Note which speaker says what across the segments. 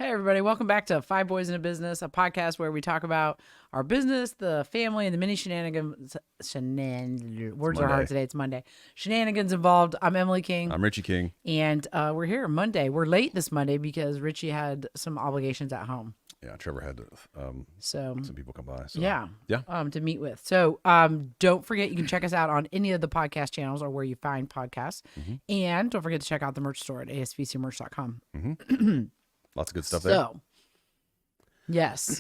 Speaker 1: Hey, everybody. Welcome back to Five Boys in a Business, a podcast where we talk about our business, the family, and the many shenanigans. Words are hard today. It's Monday. Shenanigans involved. I'm Emily King.
Speaker 2: I'm Richie King.
Speaker 1: And we're here Monday. We're late this Monday because Richie had some obligations at home.
Speaker 2: Yeah, Trevor had some people come by. So.
Speaker 1: Yeah.
Speaker 2: Yeah.
Speaker 1: To meet with. So don't forget, you can check us out on any of the podcast channels or where you find podcasts. Mm-hmm. And don't forget to check out the merch store at asvcmerch.com.
Speaker 2: Mm-hmm. Lots of good stuff there.
Speaker 1: So, yes.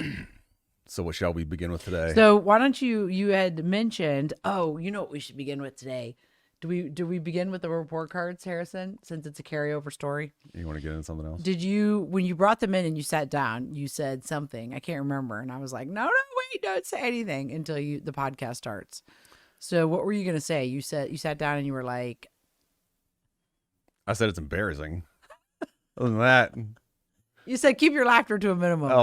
Speaker 2: So what shall we begin with today?
Speaker 1: So why don't you had mentioned, you know what we should begin with today? Do we begin with the report cards, Harrison, since it's a carryover story?
Speaker 2: You want to get into something else?
Speaker 1: Did you, when you brought them in and you sat down, you said something, I can't remember. And I was like, no, wait, don't say anything until the podcast starts. So what were you going to say? You sat down and you were like.
Speaker 2: I said it's embarrassing. Other than that.
Speaker 1: You said keep your laughter to a minimum.
Speaker 2: I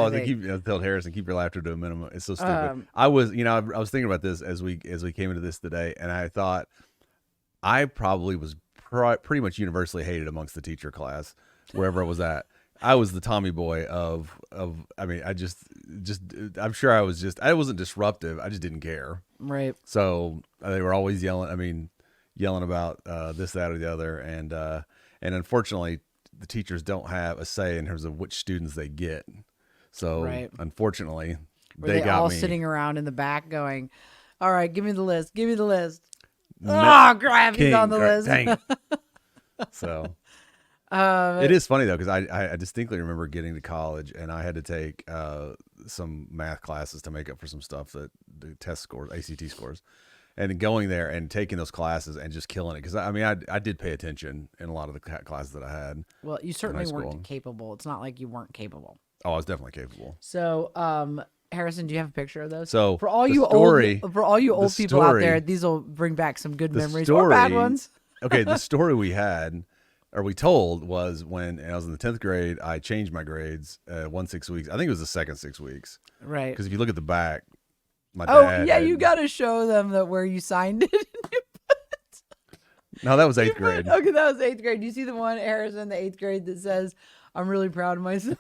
Speaker 2: told Harrison, keep your laughter to a minimum. It's so stupid. I was thinking about this as we came into this today, and I thought I probably was pretty much universally hated amongst the teacher class, wherever I was at. I was the Tommy boy I'm sure I wasn't disruptive. I just didn't care.
Speaker 1: Right.
Speaker 2: So they were always yelling about this, that, or the other. And unfortunately, the teachers don't have a say in terms of which students they get. So unfortunately, they got
Speaker 1: all
Speaker 2: me.
Speaker 1: Sitting around in the back going, all right, give me the list. Give me the list. Crap, he's on the list.
Speaker 2: Dang. So it is funny though, because I distinctly remember getting to college and I had to take some math classes to make up for some stuff, that the test scores, ACT scores, and going there and taking those classes and just killing it. Because I did pay attention in a lot of the classes that I had.
Speaker 1: Well, you certainly weren't capable. It's not like you weren't capable.
Speaker 2: Oh, I was definitely capable.
Speaker 1: So, Harrison, do you have a picture of those?
Speaker 2: So
Speaker 1: for all you old people out there, these will bring back some good memories or bad ones.
Speaker 2: Okay, the story we told was when I was in the 10th grade, I changed my grades 6 weeks. I think it was the second 6 weeks.
Speaker 1: Right.
Speaker 2: Because if you look at the back, my dad.
Speaker 1: You got to show them that where you signed it.
Speaker 2: No, that was 8th grade.
Speaker 1: Okay, that was 8th grade. You see the one, Harrison, the 8th grade that says, "I'm really proud of my son."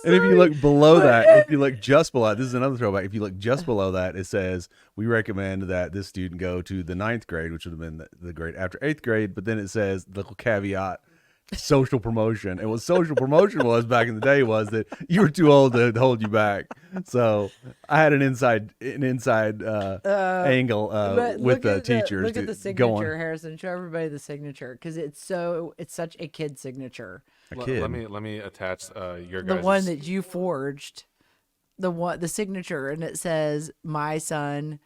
Speaker 2: And if you look below that, if you look just below, this is another throwback. If you look just below that, it says, we recommend that this student go to the 9th grade, which would have been the grade after 8th grade. But then it says the little caveat, social promotion. And what social promotion was back in the day was that you were too old to hold you back. So I had an inside angle with the teachers.
Speaker 1: Look at the signature, Harrison. Show everybody the signature, because it's such a kid signature.
Speaker 3: Let me attach your guys'
Speaker 1: the one that you forged, the signature, and it says "my son."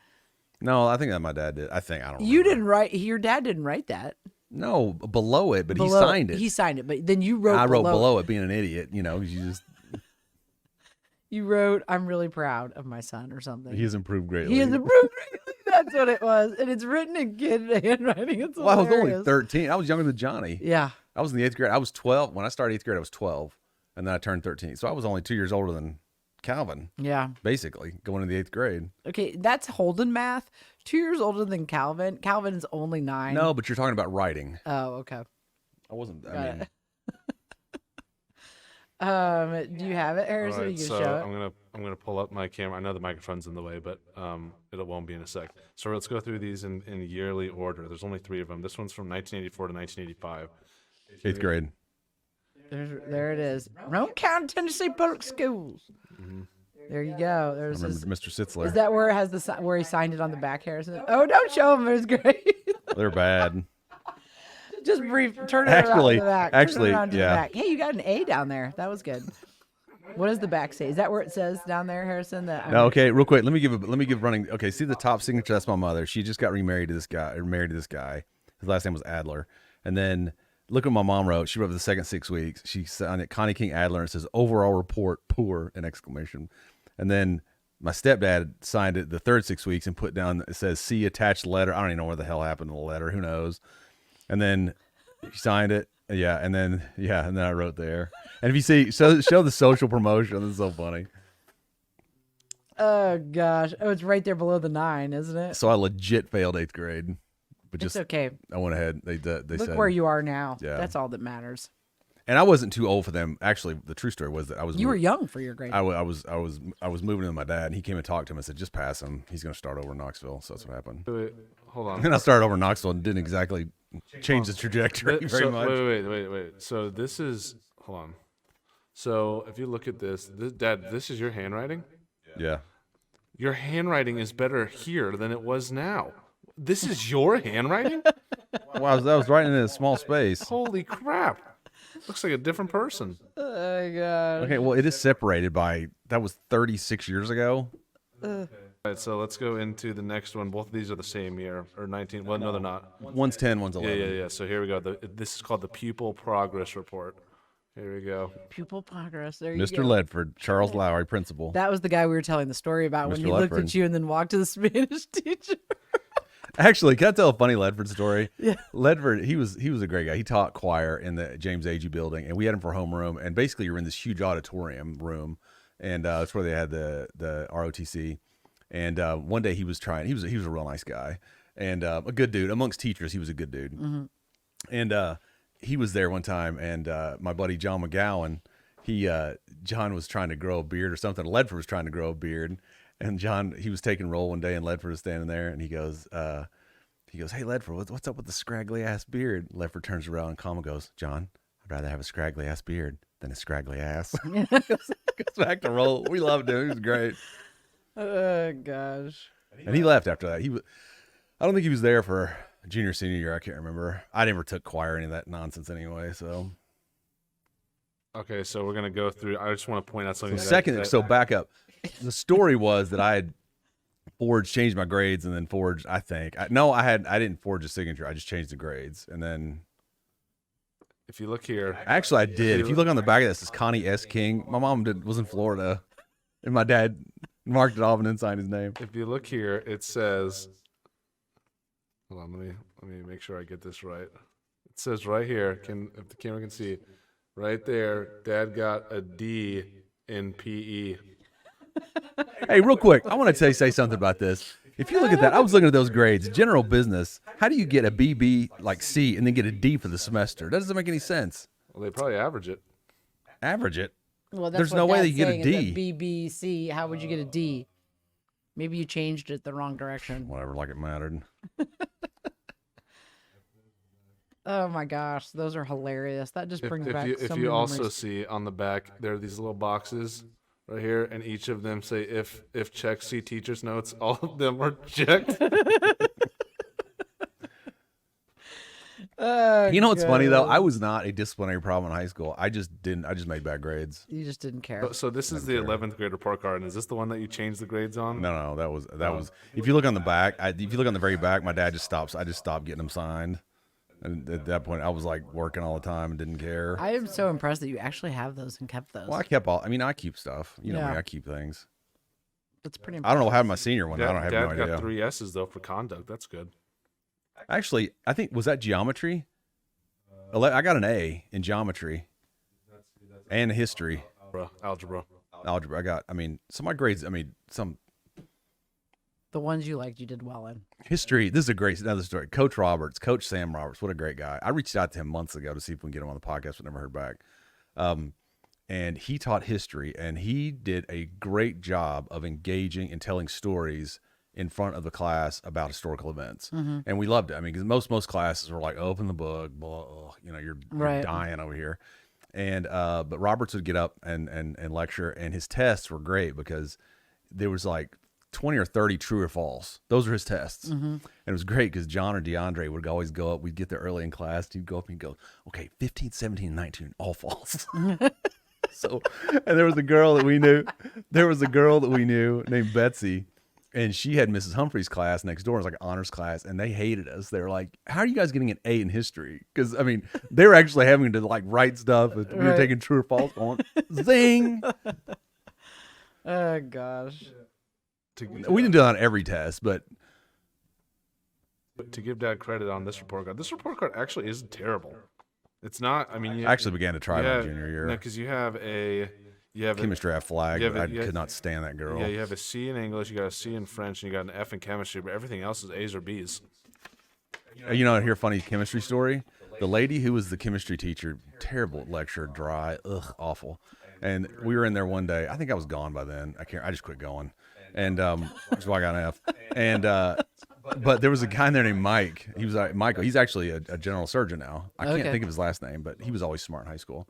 Speaker 2: No, I think that my dad did. I don't remember.
Speaker 1: You didn't write. Your dad didn't write that.
Speaker 2: No, below it, but he signed it.
Speaker 1: He signed it, but then you wrote.
Speaker 2: I wrote below it, being an idiot. You just.
Speaker 1: You wrote, "I'm really proud of my son," or something.
Speaker 2: He has improved greatly.
Speaker 1: That's what it was, and it's written in kid handwriting. It's
Speaker 2: I was only 13. I was younger than Johnny.
Speaker 1: Yeah.
Speaker 2: I was in the 8th grade. I was 12. When I started 8th grade, I was 12. And then I turned 13. So I was only 2 years older than Calvin.
Speaker 1: Yeah.
Speaker 2: Basically, going into the 8th grade.
Speaker 1: Okay, that's Holden math. 2 years older than Calvin. Calvin is only 9.
Speaker 2: No, but you're talking about writing.
Speaker 1: Oh, okay.
Speaker 2: I wasn't.
Speaker 1: Do you have it, Harrison?
Speaker 3: Right,
Speaker 1: you can show it.
Speaker 3: I'm gonna pull up my camera. I know the microphone's in the way, but it won't be in a sec. So let's go through these in yearly order. There's only 3 of them. This one's from 1984 to 1985.
Speaker 2: 8th grade.
Speaker 1: There it is. Roane County, Tennessee Public Schools. Mm-hmm. There you go. There's
Speaker 2: Mr. Sitzler.
Speaker 1: Is that where it has where he signed it on the back, Harrison? Oh, don't show him. It's great.
Speaker 2: They're bad.
Speaker 1: Just brief. Turn it around to the back.
Speaker 2: Actually,
Speaker 1: yeah. The back. Hey, you got an A down there. That was good. What does the back say? Is that where it says down there, Harrison?
Speaker 2: No, okay, real quick. Let me give running. Okay, see the top signature? That's my mother. She just got remarried to this guy, or married to this guy. His last name was Adler. And then look what my mom wrote. She wrote the second 6 weeks. She signed it Connie King Adler, and it says overall report poor, an exclamation. And then my stepdad signed it the third 6 weeks and put down, it says see attached letter. I don't even know what the hell happened to the letter. Who knows? And then he signed it. Yeah, and then I wrote there. And if you see, show the social promotion. This is so funny.
Speaker 1: Oh gosh! Oh, it's right there below the 9, isn't it?
Speaker 2: So I legit failed 8th grade, but
Speaker 1: it's okay.
Speaker 2: I went ahead. They
Speaker 1: Look
Speaker 2: said
Speaker 1: where you are now.
Speaker 2: Yeah,
Speaker 1: that's all that matters.
Speaker 2: And I wasn't too old for them. Actually, the true story was that I was.
Speaker 1: You were young for your grade.
Speaker 2: I was moving in with my dad, and he came and talked to him and said, "Just pass him. He's going to start over in Knoxville." So that's what happened.
Speaker 3: Wait, hold on.
Speaker 2: And I started over in Knoxville and didn't exactly change the trajectory very much.
Speaker 3: Wait. So this is hold on. So if you look at this, Dad, this is your handwriting.
Speaker 2: Yeah.
Speaker 3: Your handwriting is better here than it was now. This is your handwriting?
Speaker 2: Well, I was writing in a small space.
Speaker 3: Holy crap! Looks like a different person.
Speaker 1: Oh my god.
Speaker 2: Okay, well, it is separated by that was 36 years ago.
Speaker 3: All right, so let's go into the next one. Both of these are the same year, or 19. Well, no, they're not.
Speaker 2: One's 10, one's 11.
Speaker 3: Yeah. So here we go. This is called the Pupil Progress Report. Here we go.
Speaker 1: Pupil progress. There you
Speaker 2: Mr.
Speaker 1: go.
Speaker 2: Ledford, Charles Lowry, principal.
Speaker 1: That was the guy we were telling the story about when
Speaker 2: Mr.
Speaker 1: he looked
Speaker 2: Ledford.
Speaker 1: at you and then walked to the Spanish teacher.
Speaker 2: Actually, can I tell a funny Ledford story?
Speaker 1: Yeah.
Speaker 2: Ledford, he was a great guy. He taught choir in the James Agee building, and we had him for homeroom. And basically, you're in this huge auditorium room, and that's where they had the ROTC. And one day he was trying. He was a real nice guy and a good dude amongst teachers. He was a good dude.
Speaker 1: Mm-hmm.
Speaker 2: And he was there one time, and my buddy John McGowan, John was trying to grow a beard or something. Ledford was trying to grow a beard. And John, he was taking roll one day, and Ledford was standing there, and he goes, "Hey, Ledford, what's up with the scraggly ass beard?" Ledford turns around and calm and goes, "John, I'd rather have a scraggly ass beard than a scraggly ass." Goes back to roll. We loved him. He was great.
Speaker 1: Oh gosh.
Speaker 2: And he left after that. I don't think he was there for junior, senior year. I can't remember. I never took choir or any of that nonsense anyway. So
Speaker 3: Okay, so we're gonna go through. I just want to point out something.
Speaker 2: so back up. The story was that I had changed my grades, and then forged. I didn't forge a signature. I just changed the grades, and then
Speaker 3: if you look here,
Speaker 2: actually I did. If you look on the back of this, it's Connie S. King. My mom was in Florida, and my dad marked it off and then signed his name.
Speaker 3: if you look here, it says. Hold on, let me make sure I get this right. It says right here. If the camera can see, right there, Dad got a D in PE.
Speaker 2: Hey, real quick, I want to say something about this. If you look at that, I was looking at those grades. General business. How do you get a BB like C and then get a D for the semester? That doesn't make any sense.
Speaker 3: Well, they probably average it.
Speaker 2: Average it.
Speaker 1: Well, that's
Speaker 2: There's
Speaker 1: what
Speaker 2: no way that
Speaker 1: Dad's
Speaker 2: you get a
Speaker 1: saying,
Speaker 2: D.
Speaker 1: is that BBC. How would you get a D? Maybe you changed it the wrong direction.
Speaker 2: Whatever, like it mattered.
Speaker 1: Oh my gosh, those are hilarious. That just brings back
Speaker 3: If
Speaker 1: so
Speaker 3: you
Speaker 1: many
Speaker 3: also
Speaker 1: memories.
Speaker 3: see on the back, there are these little boxes right here, and each of them say if checked, see teacher's notes. All of them are checked.
Speaker 1: Oh,
Speaker 2: You know what's funny though?
Speaker 1: God.
Speaker 2: I was not a disciplinary problem in high school. I just made bad grades.
Speaker 1: You just didn't care.
Speaker 3: So this is the 11th grade report card, and is this the one that you changed the grades on?
Speaker 2: No, that was. If you look on the back, if you look on the very back, my dad just stops. I just stopped getting them signed, and at that point, I was like working all the time and didn't care.
Speaker 1: I am so impressed that you actually have those and kept those.
Speaker 2: Well, I kept all. I mean, I keep stuff. You know
Speaker 1: Yeah.
Speaker 2: me. I keep things.
Speaker 1: That's pretty
Speaker 2: I
Speaker 1: impressive.
Speaker 2: don't know. Have my senior one. I don't have
Speaker 3: Dad
Speaker 2: no idea.
Speaker 3: got 3 S's though for conduct. That's good.
Speaker 2: Actually, I think was that geometry. I got an A in geometry and history,
Speaker 3: Algebra.
Speaker 2: algebra. Some of my grades. Some
Speaker 1: The ones you liked, you did well in.
Speaker 2: history. This is another story. Coach Sam Roberts. What a great guy. I reached out to him months ago to see if we can get him on the podcast, but never heard back. And he taught history, and he did a great job of engaging and telling stories in front of the class about historical events. And we loved it. I mean, because most classes were like, open the book, blah, you're
Speaker 1: Right.
Speaker 2: dying over here. And but Roberts would get up and lecture, and his tests were great because there was like 20 or 30 true or false. Those were his tests. And it was great because John or DeAndre would always go up. We'd get there early in class. He'd go up and go, okay, 15, 17, 19, all false. So, and there was a girl that we knew named Betsy, and she had Mrs. Humphrey's class next door. It was like an honors class, and they hated us. They were like, how are you guys getting an A in history? Because, they were actually having to like write stuff. We were
Speaker 1: Right.
Speaker 2: taking true or false on. Zing!
Speaker 1: Oh gosh.
Speaker 2: We didn't do that on every test, but
Speaker 3: To give Dad credit on this report card actually isn't terrible. It's not. I mean,
Speaker 2: I actually began to try my junior year.
Speaker 3: because you have
Speaker 2: Chemistry I flagged.
Speaker 3: you have
Speaker 2: I
Speaker 3: a- you have-
Speaker 2: could not stand that girl.
Speaker 3: Yeah, you have a C in English, you got a C in French, and you got an F in chemistry, but everything else is A's or B's.
Speaker 2: You know, hear a funny chemistry story. The lady who was the chemistry teacher, terrible lecture, dry, awful. And we were in there one day. I think I was gone by then. I just quit going, and which is why I got an F. And but there was a guy in there named Mike. He was Michael. He's actually a general surgeon now. I can't think of his last name, but he was always smart in high school.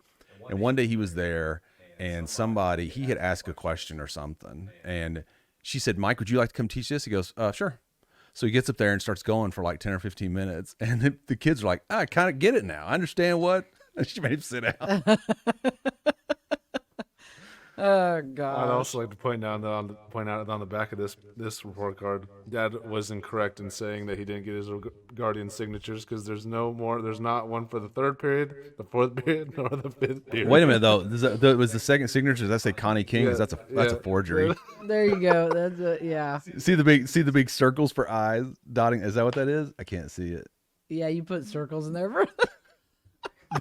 Speaker 2: And one day he was there, and he had asked a question or something, and she said, "Mike, would you like to come teach this?" He goes, "Sure." So he gets up there and starts going for like 10 or 15 minutes. And the kids are like, I kind of get it now. I understand what. She made him sit down.
Speaker 1: Oh
Speaker 3: I'd
Speaker 1: God.
Speaker 3: also like to point out on the back of this report card, Dad was incorrect in saying that he didn't get his guardian signatures because there's not one for the third period, the fourth period, nor the fifth period.
Speaker 2: Wait a minute, though. Was the second signature, does that say Connie King?
Speaker 3: Yeah,
Speaker 2: That's a forgery.
Speaker 1: There you go. That's it. Yeah.
Speaker 2: See the big circles for eyes dotting? Is that what that is? I can't see it.
Speaker 1: Yeah. You put circles in there for.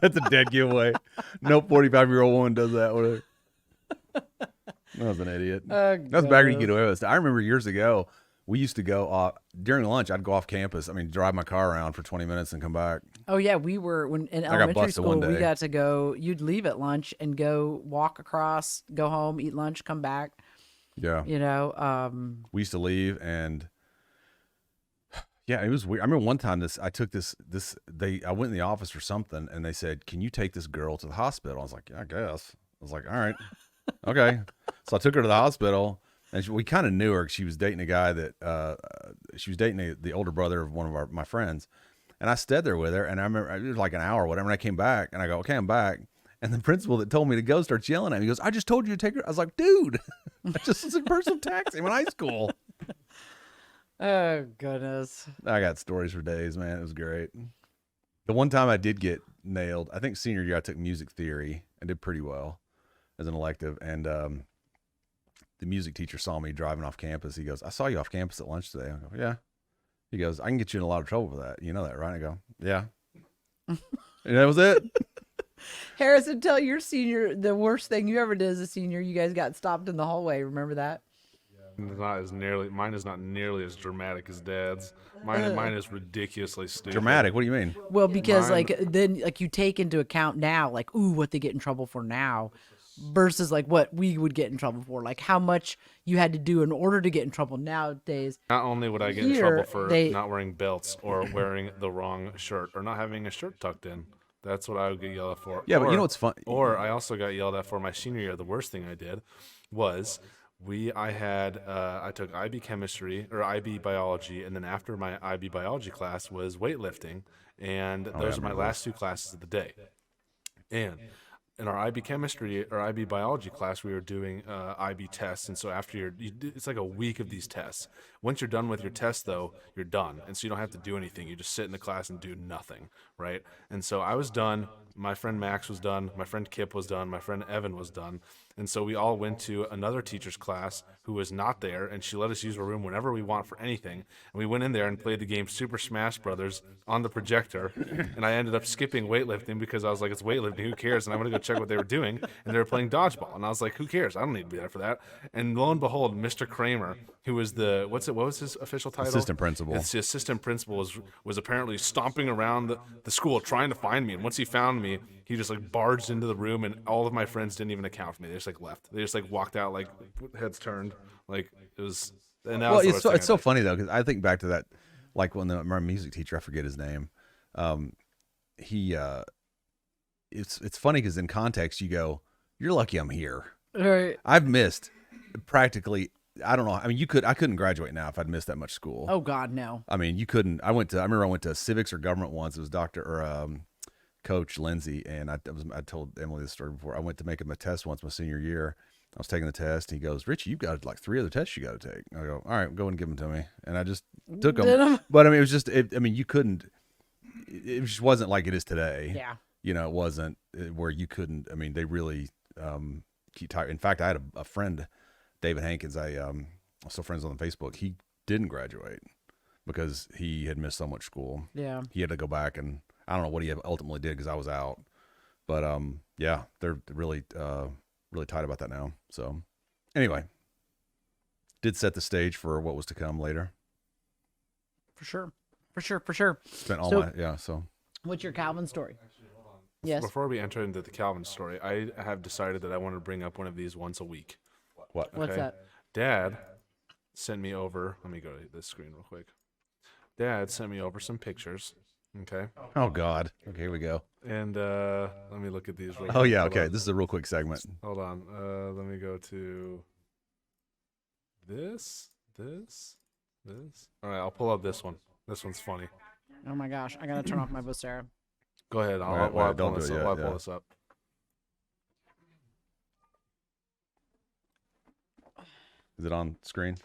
Speaker 2: That's a dead giveaway. No 45-year-old woman does that. Whatever. I was an idiot. That's back when you get away with it. I remember years ago, we used to go off during lunch. I'd go off campus. I mean, drive my car around for 20 minutes and come back.
Speaker 1: Oh yeah, we were when in
Speaker 2: got
Speaker 1: elementary
Speaker 2: busted one
Speaker 1: school. We
Speaker 2: day.
Speaker 1: got to go. You'd leave at lunch and go walk across, go home, eat lunch, come back.
Speaker 2: Yeah.
Speaker 1: You know.
Speaker 2: We used to leave, and yeah, it was weird. I remember one time I went in the office for something, and they said, "Can you take this girl to the hospital?" I was like, "Yeah, I guess." I was like, "All right, okay." So I took her to the hospital, and we kind of knew her. She was dating a guy that she was dating the older brother of one of my friends, and I stayed there with her. And I remember it was like an hour or whatever. And I came back, and I go, "Okay, I'm back." And the principal that told me to go starts yelling at me. He goes, "I just told you to take her." I was like, "Dude, I just was in personal taxi in high school."
Speaker 1: Oh goodness.
Speaker 2: I got stories for days, man. It was great. The one time I did get nailed, I think senior year, I took music theory and did pretty well as an elective. And the music teacher saw me driving off campus. He goes, "I saw you off campus at lunch today." I go, "Yeah." He goes, "I can get you in a lot of trouble for that. You know that, right?" I go, "Yeah." And that was it.
Speaker 1: Harrison, tell your senior the worst thing you ever did as a senior. You guys got stopped in the hallway. Remember that?
Speaker 3: Mine is not nearly as dramatic as Dad's. Mine is ridiculously stupid.
Speaker 2: Dramatic. What do you mean?
Speaker 1: Well, because
Speaker 3: Mine-
Speaker 1: then you take into account now, like, ooh, what they get in trouble for now, versus like what we would get in trouble for, like how much you had to do in order to get in trouble nowadays.
Speaker 3: Not only would I get in
Speaker 1: Here,
Speaker 3: trouble for
Speaker 1: they-
Speaker 3: not wearing belts or wearing the wrong shirt or not having a shirt tucked in. That's what I would get yelled at for.
Speaker 2: Yeah, but you know what's fun?
Speaker 3: Or I also got yelled at for my senior year. The worst thing I did was I took IB chemistry or IB biology, and then after my IB biology class was weightlifting, and those are my last two classes of the day. And in our IB chemistry or IB biology class, we were doing IB tests, and so after it's like a week of these tests. Once you're done with your test, though, you're done, and so you don't have to do anything. You just sit in the class and do nothing, right? And so I was done. My friend Max was done. My friend Kip was done. My friend Evan was done. And so we all went to another teacher's class who was not there, and she let us use her room whenever we want for anything. And we went in there and played the game Super Smash Brothers on the projector. And I ended up skipping weightlifting because I was like, it's weightlifting, who cares? And I'm going to go check what they were doing. And they were playing dodgeball. And I was like, who cares? I don't need to be there for that. And lo and behold, Mr. Kramer, who was what was his official title?
Speaker 2: Assistant principal.
Speaker 3: The assistant principal was apparently stomping around the school trying to find me. And once he found me, he just like barged into the room, and all of my friends didn't even account for me. They just like left. They just like walked out like heads turned. Like it was. And that was the worst thing
Speaker 2: it's
Speaker 3: I
Speaker 2: so
Speaker 3: did.
Speaker 2: funny though, because I think back to that, like when my music teacher, I forget his name, it's funny because in context you go, "You're lucky I'm here."
Speaker 1: Right.
Speaker 2: I've missed practically. I don't know. I mean, I couldn't graduate now if I'd missed that much school.
Speaker 1: Oh God, no.
Speaker 2: I mean, you couldn't. I remember I went to civics or government once. It was Coach Lindsay, and I told Emily this story before. I went to make him a test once my senior year. I was taking the test. He goes, "Richie, you've got like 3 other tests you got to take." I go, "All right, go and give them to me." And I just took
Speaker 1: Did
Speaker 2: them.
Speaker 1: 'em?
Speaker 2: But I mean, it was just. I mean, you couldn't. It just wasn't like it is today.
Speaker 1: Yeah.
Speaker 2: You know, it wasn't where you couldn't. I mean, they really keep tight. In fact, I had a friend, David Hankins. I'm still friends on Facebook. He didn't graduate because he had missed so much school.
Speaker 1: Yeah.
Speaker 2: He had to go back, and I don't know what he ultimately did because I was out. But yeah, they're really really tight about that now. So anyway, did set the stage for what was to come later.
Speaker 1: For sure. For sure.
Speaker 2: Spent all
Speaker 1: So-
Speaker 2: my so
Speaker 1: What's your Calvin story? Yes.
Speaker 3: Before we enter into the Calvin story, I have decided that I want to bring up one of these once a week.
Speaker 2: What?
Speaker 1: What's that?
Speaker 3: Dad sent me over. Let me go to this screen real quick. Dad sent me over some pictures. Okay.
Speaker 2: Oh God. Okay, here we go.
Speaker 3: And let me look at these. Real
Speaker 2: Oh
Speaker 3: quick.
Speaker 2: yeah.
Speaker 3: Hold
Speaker 2: Okay.
Speaker 3: on.
Speaker 2: This is a real quick segment.
Speaker 3: Hold on. Let me go to this. All right, I'll pull up this one. This one's funny.
Speaker 1: Oh my gosh, I gotta turn off my Vocera.
Speaker 3: Go ahead.
Speaker 2: Wait,
Speaker 3: While I
Speaker 2: don't
Speaker 3: pull
Speaker 2: do
Speaker 3: this
Speaker 2: it
Speaker 3: up.
Speaker 2: yet,
Speaker 3: While I
Speaker 2: yeah.
Speaker 3: pull this up.
Speaker 2: Is it on screen?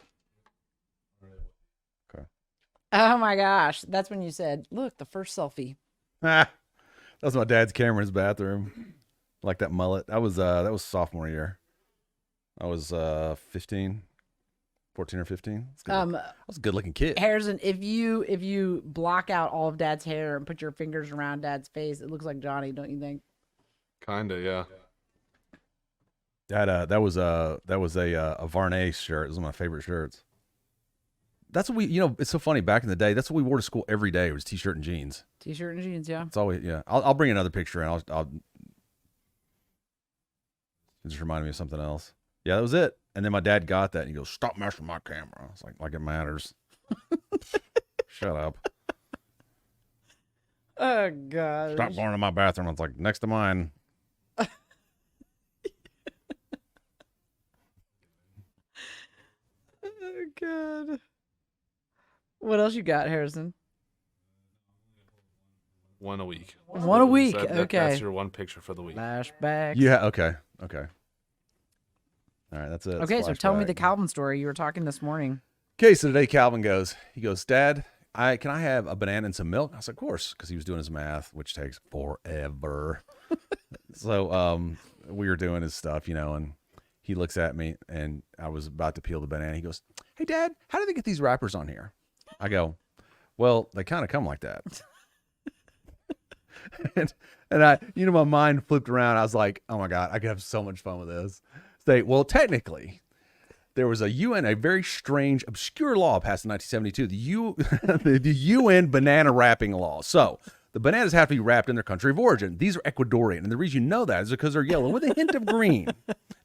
Speaker 1: Oh my gosh, that's when you said, "Look, the first selfie."
Speaker 2: Ah, that was my dad's camera in his bathroom. Like that mullet. That was sophomore year. I was 15, 14 or 15. I was a good looking kid.
Speaker 1: Harrison, if you block out all of Dad's hair and put your fingers around Dad's face, it looks like Johnny, don't you think?
Speaker 3: Kinda, yeah.
Speaker 2: That was a Varney shirt. It was one of my favorite shirts. That's what it's so funny. Back in the day, that's what we wore to school every day. It was t-shirt and jeans.
Speaker 1: T-shirt and jeans, yeah.
Speaker 2: It's always, yeah. I'll bring another picture and I'll it just reminded me of something else. Yeah, that was it. And then my dad got that and he goes, "Stop messing with my camera." It's like it matters. Shut up.
Speaker 1: Oh gosh.
Speaker 2: Stop going to my bathroom. It's like next to mine.
Speaker 1: Oh god. What else you got, Harrison?
Speaker 3: One a week.
Speaker 1: One a week.
Speaker 3: That's
Speaker 1: Okay.
Speaker 3: your one picture for the week.
Speaker 1: Flashbacks.
Speaker 2: Yeah, okay. All right, that's it.
Speaker 1: Okay, so tell me the
Speaker 2: Flashback.
Speaker 1: Calvin story. You were talking this morning.
Speaker 2: Okay, so today Calvin goes, "Dad, can I have a banana and some milk?" I said, "Of course," because he was doing his math, which takes forever. So we were doing his stuff, and he looks at me, and I was about to peel the banana. He goes, "Hey, Dad, how do they get these wrappers on here?" I go, "Well, they kind of come like that." and I, my mind flipped around. I was like, "Oh my God, I could have so much fun with this." Say, well, technically, there was a very strange, obscure law passed in 1972, the UN banana wrapping law. So the bananas have to be wrapped in their country of origin. These are Ecuadorian, and the reason you know that is because they're yellow with a hint of green.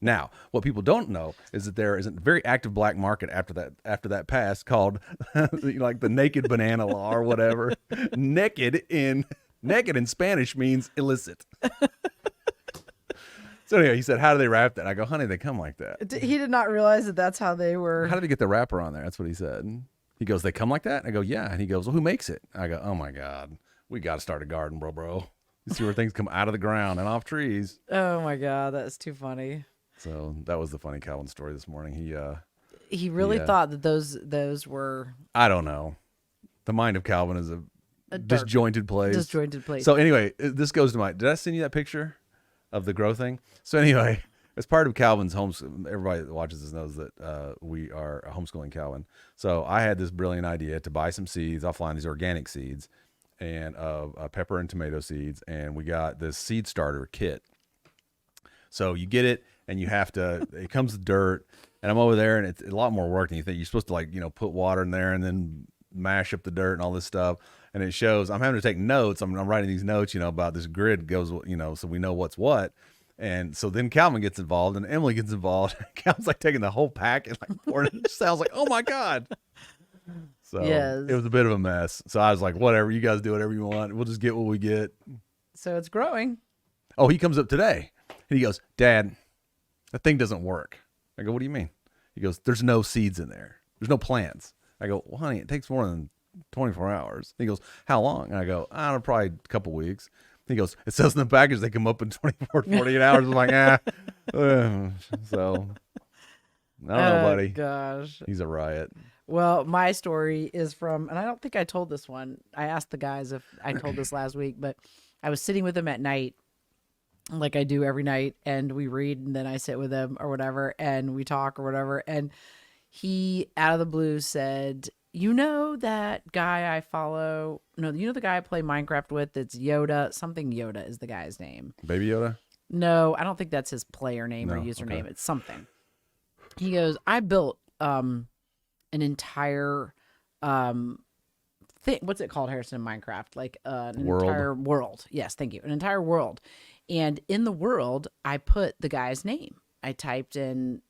Speaker 2: Now, what people don't know is that there is a very active black market after that passed called like the naked banana law or whatever. Naked in Spanish means illicit. So anyway, he said, "How do they wrap that?" I go, "Honey, they come like that."
Speaker 1: He did not realize that that's how they were.
Speaker 2: How did they get the wrapper on there? That's what he said. He goes, "They come like that?" I go, "Yeah." And he goes, "Well, who makes it?" I go, "Oh my God, we got to start a garden, bro. You see where things come out of the ground and off trees."
Speaker 1: Oh my God, that's too funny.
Speaker 2: So that was the funny Calvin story this morning.
Speaker 1: He really thought that those were
Speaker 2: I don't know. The mind of Calvin is a
Speaker 1: dark,
Speaker 2: disjointed place.
Speaker 1: disjointed place.
Speaker 2: So anyway, this goes to did I send you that picture of the grow thing? So anyway, as part of Calvin's everybody that watches this knows that we are homeschooling Calvin. So I had this brilliant idea to buy some seeds offline, these organic seeds, and pepper and tomato seeds, and we got this seed starter kit. So you get it, and you have to. It comes with dirt, and I'm over there, and it's a lot more work than you think. You're supposed to put water in there and then mash up the dirt and all this stuff. And it shows. I'm having to take notes. I'm writing these notes, about this grid goes, so we know what's what. And so then Calvin gets involved, and Emily gets involved. Calvin's like taking the whole pack and pouring it. It sounds like, oh my God. So
Speaker 1: Yes.
Speaker 2: It was a bit of a mess. So I was like, whatever, you guys do whatever you want. We'll just get what we get.
Speaker 1: So it's growing.
Speaker 2: Oh, he comes up today and he goes, "Dad, that thing doesn't work." I go, "What do you mean?" He goes, "There's no seeds in there. There's no plants." I go, "Well, honey, it takes more than 24 hours. He goes, "How long?" And I go, "I don't know, probably a couple weeks." He goes, "It says in the package they come up in 24 to 48 hours. I'm like, So, I don't know, buddy.
Speaker 1: Gosh.
Speaker 2: He's a riot.
Speaker 1: Well, my story is from, and I don't think I told this one. I asked the guys if I told this last week, but I was sitting with them at night, like I do every night, and we read, and then I sit with them or whatever, and we talk or whatever. And he, out of the blue, said, that guy I follow? No, the guy I play Minecraft with? It's Yoda. Something Yoda is the guy's name.
Speaker 2: Baby Yoda?
Speaker 1: No, I don't think that's his player name or
Speaker 2: No,
Speaker 1: username.
Speaker 2: okay.
Speaker 1: It's something. He goes, "I built an entire thing. What's it called, Harrison, in Minecraft? Like an
Speaker 2: World.
Speaker 1: entire world. Yes, thank you. An entire world. And in the world, I put the guy's name. I typed in,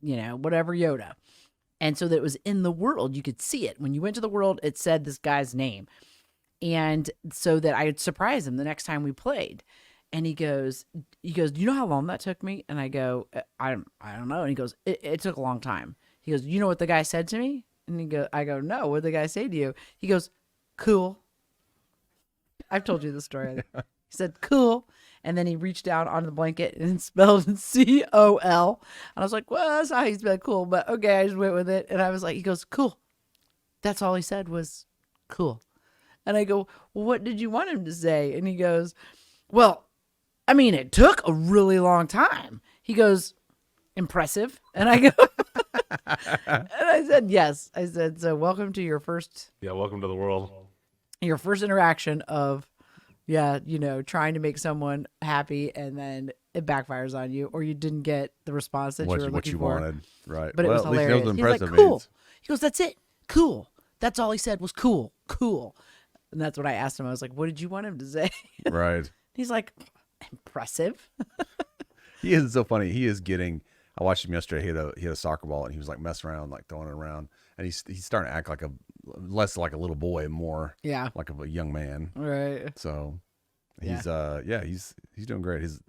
Speaker 1: whatever Yoda. And so that it was in the world. You could see it. When you went to the world, it said this guy's name. And so that I would surprise him the next time we played. And he goes, do you know how long that took me? And I go, I don't know. And he goes, it took a long time. He goes, you know what the guy said to me? And I go, no, what did the guy say to you? He goes, cool. I've told you the story. He said, cool. And then he reached down onto the blanket and spelled COL. And I was like, well, that's how he spelled cool. But okay, I just went with it. And I was like, he goes, cool. That's all he said was cool. And I go, well, what did you want him to say? And he goes, well, I mean, it took a really long time. He goes, impressive. And I go, and I said, yes. I said, so welcome to your first
Speaker 3: Welcome to the world.
Speaker 1: interaction of, trying to make someone happy and then it backfires on you, or you didn't get the response that you were looking
Speaker 2: what you
Speaker 1: for.
Speaker 2: wanted, right?
Speaker 1: But it was
Speaker 2: at least
Speaker 1: hilarious.
Speaker 2: knows what
Speaker 1: He's like,
Speaker 2: impressive
Speaker 1: cool.
Speaker 2: means.
Speaker 1: He goes, that's it. Cool. That's all he said was cool. Cool. And that's what I asked him. I was like, what did you want him to say?
Speaker 2: Right.
Speaker 1: He's like, impressive.
Speaker 2: He is so funny. He is getting. I watched him yesterday. He had a soccer ball and he was like messing around, like throwing it around, and he's starting to act like less like a little boy and more
Speaker 1: Yeah.
Speaker 2: like a young man.
Speaker 1: Right.
Speaker 2: So he's he's doing great. He's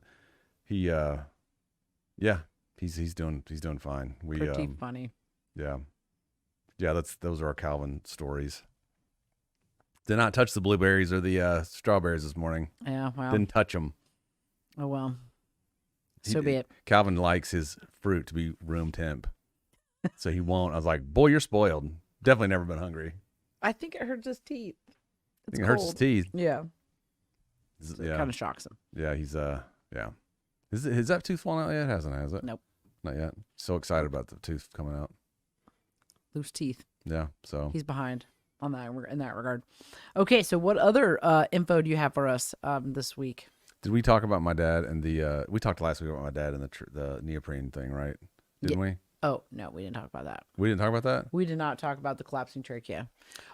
Speaker 2: doing fine.
Speaker 1: Pretty funny.
Speaker 2: Yeah. Those are our Calvin stories. Did not touch the blueberries or the strawberries this morning.
Speaker 1: Yeah. Well.
Speaker 2: Didn't touch them.
Speaker 1: Oh, well. So be it.
Speaker 2: Calvin likes his fruit to be room temp, so he won't. I was like, boy, you're spoiled. Definitely never been hungry.
Speaker 1: I think it hurts his teeth.
Speaker 2: I think it hurts his teeth.
Speaker 1: Yeah. So
Speaker 2: Yeah.
Speaker 1: It kind of shocks him.
Speaker 2: Yeah, he's yeah. Is that tooth falling out yet? Hasn't, has it?
Speaker 1: Nope.
Speaker 2: Not yet. So excited about the tooth coming out.
Speaker 1: Loose teeth.
Speaker 2: Yeah. So
Speaker 1: He's behind on that in that regard. Okay, so what other info do you have for us this week?
Speaker 2: did we talk about my dad and the? We talked last week about my dad and the neoprene thing, right? Didn't we?
Speaker 1: Oh, no, we didn't talk about that.
Speaker 2: We didn't talk about that.
Speaker 1: We did not talk about the collapsing trachea.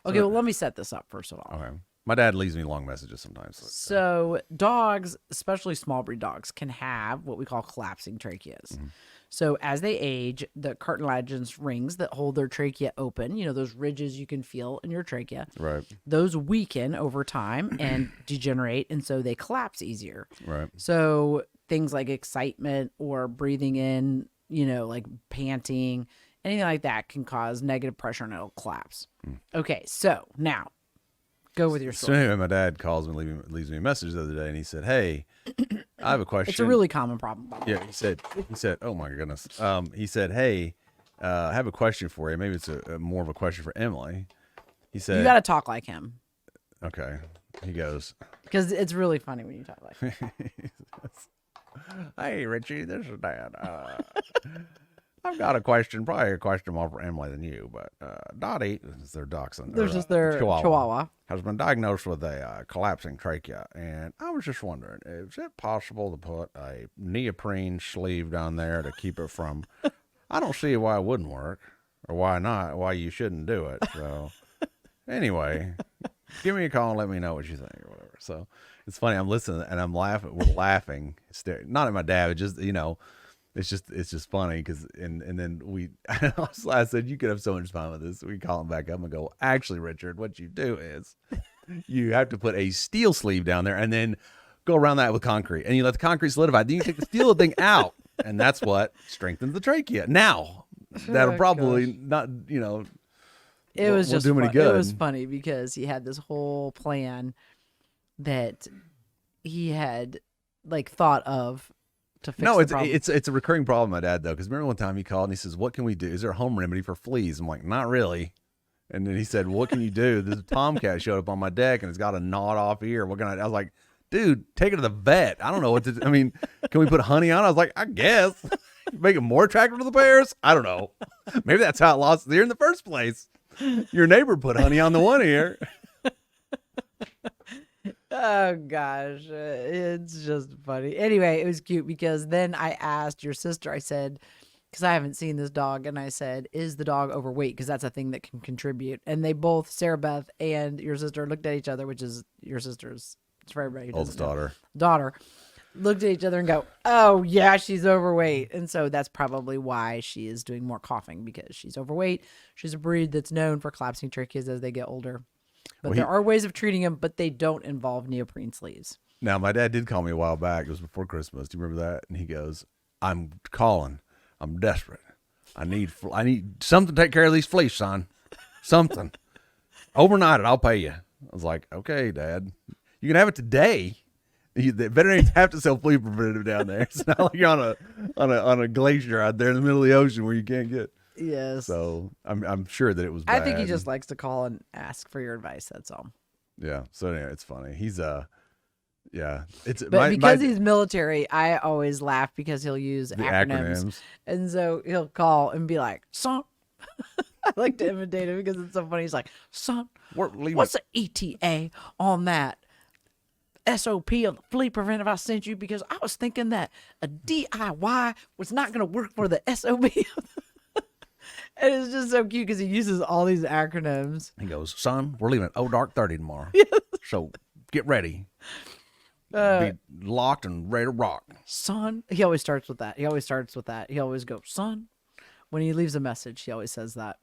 Speaker 1: Okay, well, let me set this up first of all.
Speaker 2: Okay. My dad leaves me long messages sometimes.
Speaker 1: So dogs, especially small breed dogs, can have what we call collapsing tracheas.
Speaker 2: Mm-hmm.
Speaker 1: So as they age, the cartilaginous rings that hold their trachea open, those ridges you can feel in your trachea,
Speaker 2: Right.
Speaker 1: those weaken over time and degenerate, and so they collapse easier.
Speaker 2: Right.
Speaker 1: So things like excitement or breathing in, like panting, anything like that can cause negative pressure and it'll collapse. Okay, so now go with your
Speaker 2: So
Speaker 1: story.
Speaker 2: anyway, my dad calls me, leaves me a message the other day, and he said, "Hey, I have a question."
Speaker 1: It's a really common problem. By the way.
Speaker 2: Yeah, he said, oh my goodness. He said, "Hey, I have a question for you. Maybe it's a more of a question for Emily." He said,
Speaker 1: You got to talk like him
Speaker 2: "Okay." He goes,
Speaker 1: because it's really funny when you talk like him.
Speaker 2: "Hey, Richie, this is Dad. I've got a question, probably a question more for Emily than you, but Dottie, this is their dachshund.
Speaker 1: There's just their Chihuahua.
Speaker 2: has been diagnosed with a collapsing trachea, and I was just wondering, is it possible to put a neoprene sleeve down there to keep it from? I don't see why it wouldn't work, or why not, why you shouldn't do it. So, anyway, give me a call and let me know what you think, or whatever." So it's funny. I'm listening and I'm laughing. We're laughing, not at my dad, but just It's just funny because and then I said you could have so much fun with this. We call him back up and go, "Actually, Richard, what you do is you have to put a steel sleeve down there and then go around that with concrete, and you let the concrete solidify. Then you take the steel thing out, and that's what strengthens the trachea. Now that'll probably not
Speaker 1: It was just
Speaker 2: do him any
Speaker 1: It
Speaker 2: good.
Speaker 1: was funny because he had this whole plan that he had thought of to fix
Speaker 2: No,
Speaker 1: the
Speaker 2: it's
Speaker 1: problem.
Speaker 2: it's a recurring problem, my dad, though, because remember one time he called and he says, "What can we do? Is there a home remedy for fleas?" I'm like, "Not really." And then he said, "What can you do? This tomcat showed up on my deck and it's got a gnawed off ear. What can I?" I was like, "Dude, take it to the vet. I don't know what to do. I mean, can we put honey on it?" I was like, "I guess." Make it more attractive to the bears? I don't know. Maybe that's how it lost its ear in the first place. Your neighbor put honey on the one ear.
Speaker 1: Oh gosh, it's just funny. Anyway, it was cute because then I asked your sister. I said, because I haven't seen this dog, and I said, "Is the dog overweight?" Because that's a thing that can contribute. And they both, Sarah Beth and your sister, looked at each other, which is your sister's. It's for everybody who
Speaker 2: Oldest
Speaker 1: doesn't know.
Speaker 2: daughter.
Speaker 1: Looked at each other and go, "Oh yeah, she's overweight," and so that's probably why she is doing more coughing, because she's overweight. She's a breed that's known for collapsing tracheas as they get older, but there are ways of treating them, but they don't involve neoprene sleeves.
Speaker 2: Now, my dad did call me a while back. It was before Christmas. Do you remember that? And he goes, "I'm calling. I'm desperate. I need something to take care of these fleas, son. Something. Overnight it. I'll pay you." I was like, "Okay, Dad. You can have it today." The veterinarians have to sell flea preventative down there. It's not like you're on a glacier out there in the middle of the ocean where you can't get.
Speaker 1: Yes.
Speaker 2: So I'm sure that it was bad.
Speaker 1: I think he just likes to call and ask for your advice. That's all.
Speaker 2: Yeah. So anyway, it's funny. He's yeah. It's
Speaker 1: But because he's military, I always laugh because he'll use
Speaker 2: the
Speaker 1: acronyms. And so he'll call and be like, "Son." I like to imitate him because it's so funny. He's like, "Son, what's the ETA on that SOP of the flea preventive I sent you? Because I was thinking that a DIY was not going to work for the SOP." And it's just so cute because he uses all these acronyms.
Speaker 2: He goes, "Son, we're leaving at dark 30 tomorrow. So get ready. Be locked and ready to rock."
Speaker 1: "Son," he always starts with that. He always goes, "Son." When he leaves a message, he always says that.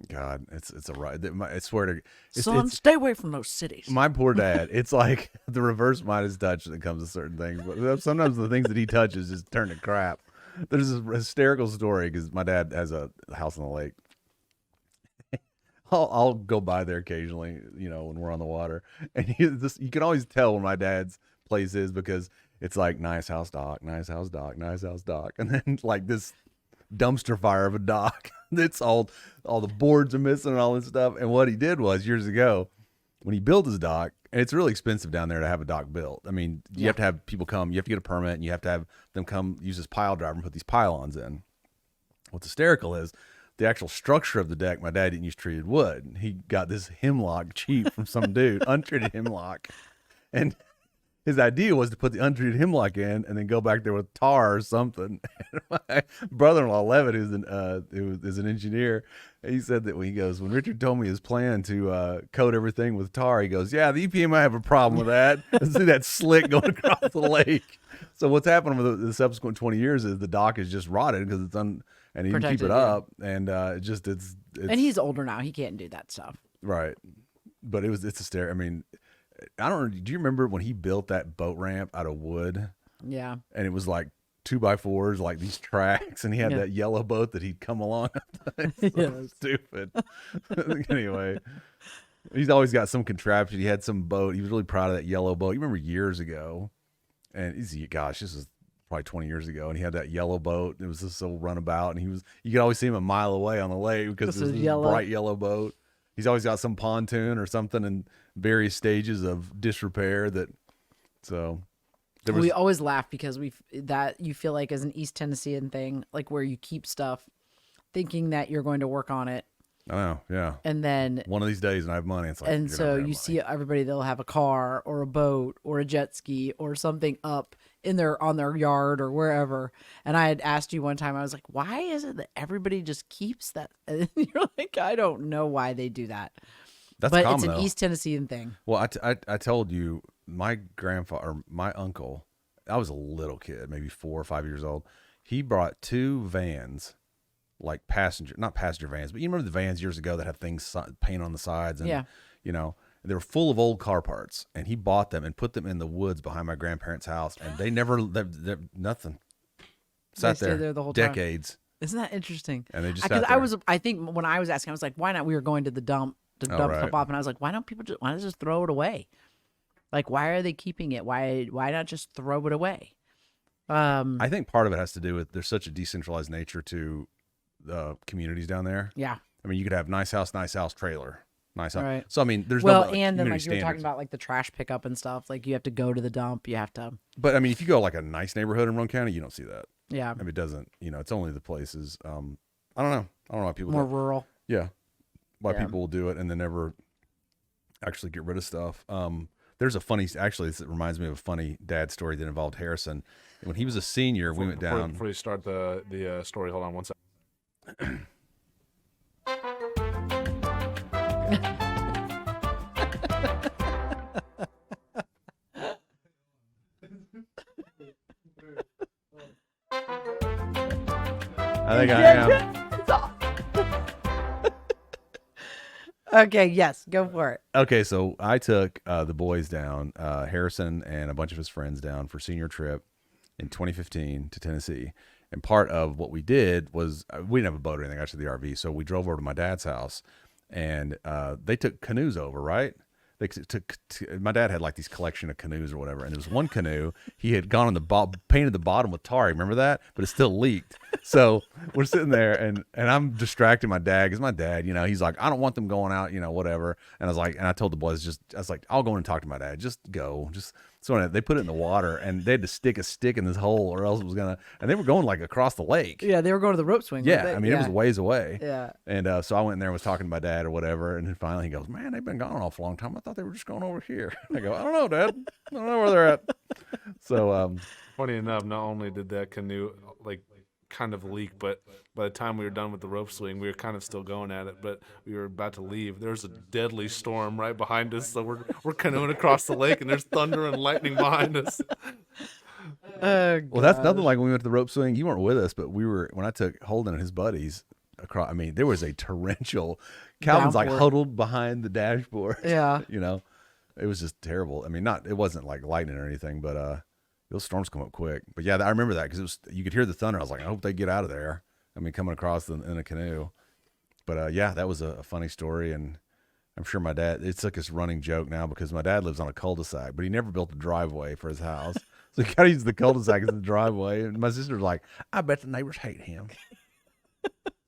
Speaker 2: God, it's a right. I swear to
Speaker 1: "Son, stay away from those cities."
Speaker 2: my poor dad. It's like the reverse Midas touch when it comes to certain things. But sometimes the things that he touches just turn to crap. There's this hysterical story because my dad has a house on the lake. I'll go by there occasionally, when we're on the water, and you can always tell when my dad's place is because it's like nice house dock, nice house dock, nice house dock, and then like this dumpster fire of a dock. It's all the boards are missing and all this stuff. And what he did was years ago when he built his dock, and it's really expensive down there to have a dock built. I mean, you have to have people come, you have to get a permit, and you have to have them come use this pile driver and put these pylons in. What's hysterical is the actual structure of the deck. My dad didn't use treated wood. He got this hemlock cheap from some dude, untreated hemlock. And his idea was to put the untreated hemlock in and then go back there with tar or something. My brother-in-law, Levitt, who is an engineer, he said that when Richard told me his plan to coat everything with tar, he goes, "Yeah, the EPA might have a problem with that." And see that slick going across the lake. So what's happened over the subsequent 20 years is the dock is just rotted because it's and he didn't keep it up, and it's
Speaker 1: and he's older now. He can't do that stuff.
Speaker 2: Right. But it's hysterical. I mean, I don't know. Do you remember when he built that boat ramp out of wood?
Speaker 1: Yeah.
Speaker 2: And it was like 2x4s, like these tracks, and he had that yellow boat that he'd come along. It's so stupid. Anyway, he's always got some contraption. He had some boat. He was really proud of that yellow boat. You remember years ago, and this is probably 20 years ago, and he had that yellow boat. It was this little runabout, and you could always see him a mile away on the lake because it was this bright yellow boat. He's always got some pontoon or something in various stages of disrepair. We
Speaker 1: always laugh because you feel like as an East Tennessean thing, like where you keep stuff thinking that you're going to work on it.
Speaker 2: I know, yeah.
Speaker 1: And then
Speaker 2: one of these days, and I have money. It's like,
Speaker 1: and so you see everybody, they'll have a car or a boat or a jet ski or something up on their yard or wherever. And I had asked you one time, I was like, "Why is it that everybody just keeps that?" And you're like, "I don't know why they do that."
Speaker 2: That's
Speaker 1: but
Speaker 2: common,
Speaker 1: it's an
Speaker 2: though.
Speaker 1: East Tennessean thing.
Speaker 2: Well, I told you, my grandfather, or my uncle, I was a little kid, maybe 4 or 5 years old. He brought 2 vans, like not passenger vans, but you remember the vans years ago that had things painted on the sides, and they were full of old car parts. And he bought them and put them in the woods behind my grandparents' house, and they never, nothing. Sat there the whole decades.
Speaker 1: Time. Isn't that interesting?
Speaker 2: And they just
Speaker 1: I think when I was asking, I was like, "Why not?" We were going to the dump stuff off, and I was like, "Why don't why not just throw it away? Like, why are they keeping it? Why not just throw it away?"
Speaker 2: I think part of it has to do with there's such a decentralized nature to the communities down there.
Speaker 1: Yeah.
Speaker 2: I mean, you could have nice house, trailer, nice house.
Speaker 1: Right.
Speaker 2: So I mean, there's
Speaker 1: and then like you were talking about like the trash pickup and stuff. Like you have to go to the dump. You have to.
Speaker 2: But I mean, if you go like a nice neighborhood in Roane County, you don't see that.
Speaker 1: Yeah.
Speaker 2: I mean, it doesn't. It's only the places. I don't know. I don't know why people
Speaker 1: more rural.
Speaker 2: Yeah. Why people will do it and then never actually get rid of stuff. There's a funny, actually, this reminds me of a funny dad story that involved Harrison. When he was a senior, we went down.
Speaker 3: Before you start the story, hold on one second.
Speaker 2: I think I am.
Speaker 1: Okay, yes, go for it.
Speaker 2: Okay, so I took the boys down, Harrison and a bunch of his friends down for senior trip in 2015 to Tennessee. And part of what we did was we didn't have a boat or anything, actually the RV. So we drove over to my dad's house, and they took canoes over, right? They took my dad had like these collection of canoes or whatever, and there was one canoe he had gone on the painted the bottom with tar. Remember that? But it still leaked. So we're sitting there, and I'm distracting my dad because my dad, he's like, I don't want them going out, whatever. And I was like, and I told the boys, I was like, I'll go in and talk to my dad. Just go, So they put it in the water, and they had to stick a stick in this hole, or else it was gonna. And they were going like across the lake.
Speaker 1: Yeah, they were going to the rope swing.
Speaker 2: Yeah,
Speaker 1: weren't they?
Speaker 2: I mean, it was ways away.
Speaker 1: Yeah.
Speaker 2: And so I went in there and was talking to my dad or whatever, and then finally he goes, "Man, they've been gone an awful long time. I thought they were just going over here." I go, "I don't know, Dad. I don't know where they're at." So
Speaker 3: Funny enough, not only did that canoe like kind of leak, but by the time we were done with the rope swing, we were kind of still going at it, but we were about to leave. There's a deadly storm right behind us, so we're canoeing across the lake, and there's thunder and lightning behind us.
Speaker 1: Oh,
Speaker 2: well, that's nothing like when we went to the rope swing. You weren't with us, but when I took Holden and his buddies across. I mean, there was a torrential. Calvin's like
Speaker 1: Downpour.
Speaker 2: huddled behind the dashboard.
Speaker 1: Yeah.
Speaker 2: It was just terrible. I mean, it wasn't like lightning or anything, but those storms come up quick. But yeah, I remember that because you could hear the thunder. I was like, I hope they get out of there. I mean, coming across in a canoe. But yeah, that was a funny story, and I'm sure my dad. It's like this running joke now because my dad lives on a cul-de-sac, but he never built a driveway for his house, so he got to use the cul-de-sac as the driveway. And my sister's like, I bet the neighbors hate him.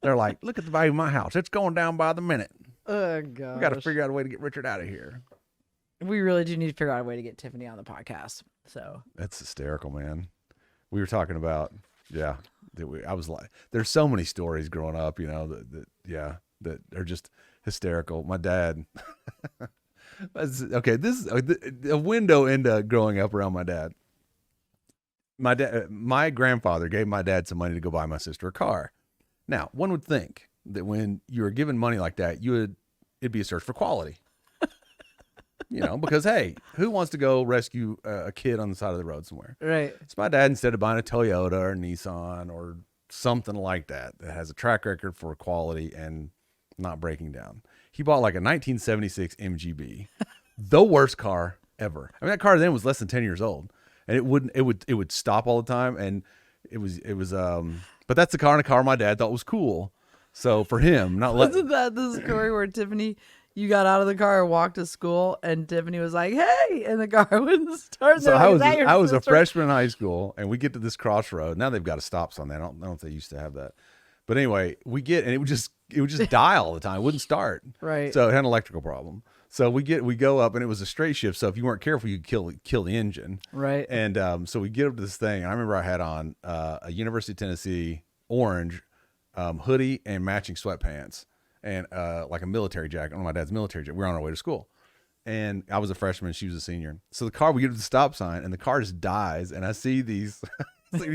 Speaker 2: They're like, look at the value of my house. It's going down by the minute.
Speaker 1: Oh, God.
Speaker 2: We got to figure out a way to get Richard out of here.
Speaker 1: We really do need to figure out a way to get Tiffany on the podcast. So
Speaker 2: That's hysterical, man. We were talking about, yeah. I was like, there's so many stories growing up, that are just hysterical. My dad, okay, this is a window into growing up around my dad. My grandfather gave my dad some money to go buy my sister a car. Now, one would think that when you were given money like that, it'd be a search for quality. Because hey, who wants to go rescue a kid on the side of the road somewhere?
Speaker 1: right.
Speaker 2: So my dad, instead of buying a Toyota or Nissan or something like that has a track record for quality and not breaking down, he bought like a 1976 MGB, the worst car ever. I mean, that car then was less than 10 years old, and it would stop all the time, and it was. But that's the car my dad thought was cool. So for him,
Speaker 1: Wasn't that the story where Tiffany, you got out of the car and walked to school, and Tiffany was like, "Hey," and the car wouldn't start?
Speaker 2: So
Speaker 1: They're
Speaker 2: I
Speaker 1: like,
Speaker 2: was
Speaker 1: "Is that your
Speaker 2: I was a
Speaker 1: sister?"
Speaker 2: freshman in high school, and we get to this crossroad. Now they've got a stop sign there. I don't know if they used to have that, but anyway, we get, and it would just die all the time. It wouldn't start.
Speaker 1: Right.
Speaker 2: So it had an electrical problem. So we go up, and it was a straight shift. So if you weren't careful, you could kill the engine.
Speaker 1: Right.
Speaker 2: And so we get up to this thing, and I remember I had on a University of Tennessee orange hoodie and matching sweatpants, and like a military jacket. On my dad's military jacket. We were on our way to school. And I was a freshman, she was a senior. So we get to the stop sign, and the car just dies. And I see these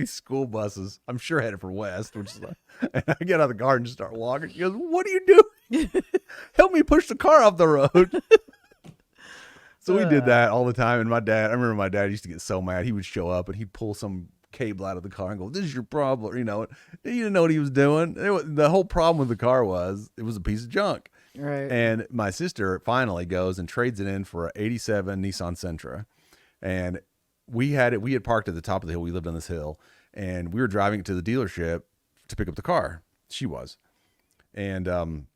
Speaker 2: school buses, I'm sure headed for West, which is like, and I get out of the car and just start walking. She goes, "What are you doing? Help me push the car off the road." So we did that all the time. And I remember my dad used to get so mad. He would show up and he'd pull some cable out of the car and go, "This is your problem." He didn't know what he was doing. The whole problem with the car was it was a piece of junk.
Speaker 1: Right.
Speaker 2: And my sister finally goes and trades it in for a 87 Nissan Sentra. And we had parked at the top of the hill. We lived on this hill, and we were driving it to the dealership to pick up the car. She was. And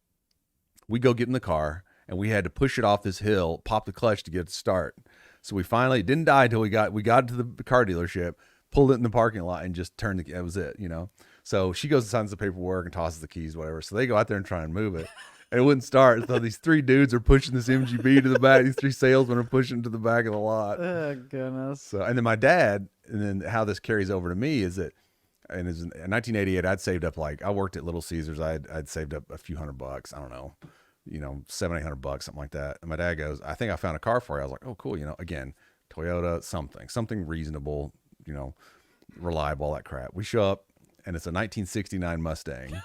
Speaker 2: we go get in the car, and we had to push it off this hill, pop the clutch to get it to start. So we finally, it didn't die until we got to the car dealership, pulled it in the parking lot, and just turned that was it, So she goes and signs the paperwork and tosses the keys, whatever. So they go out there and try and move it. And it wouldn't start. So these three dudes are pushing this MGB to the back. These three salesmen are pushing it to the back of the lot.
Speaker 1: Oh, goodness.
Speaker 2: So, and then my dad, and then how this carries over to me is that, and in 1988, I'd saved up I worked at Little Caesars. I'd saved up a few $100. I don't know, $700-800, something like that. And my dad goes, I think I found a car for you. I was like, oh, cool. Again, Toyota, something reasonable, reliable, all that crap. We show up and it's a 1969 Mustang.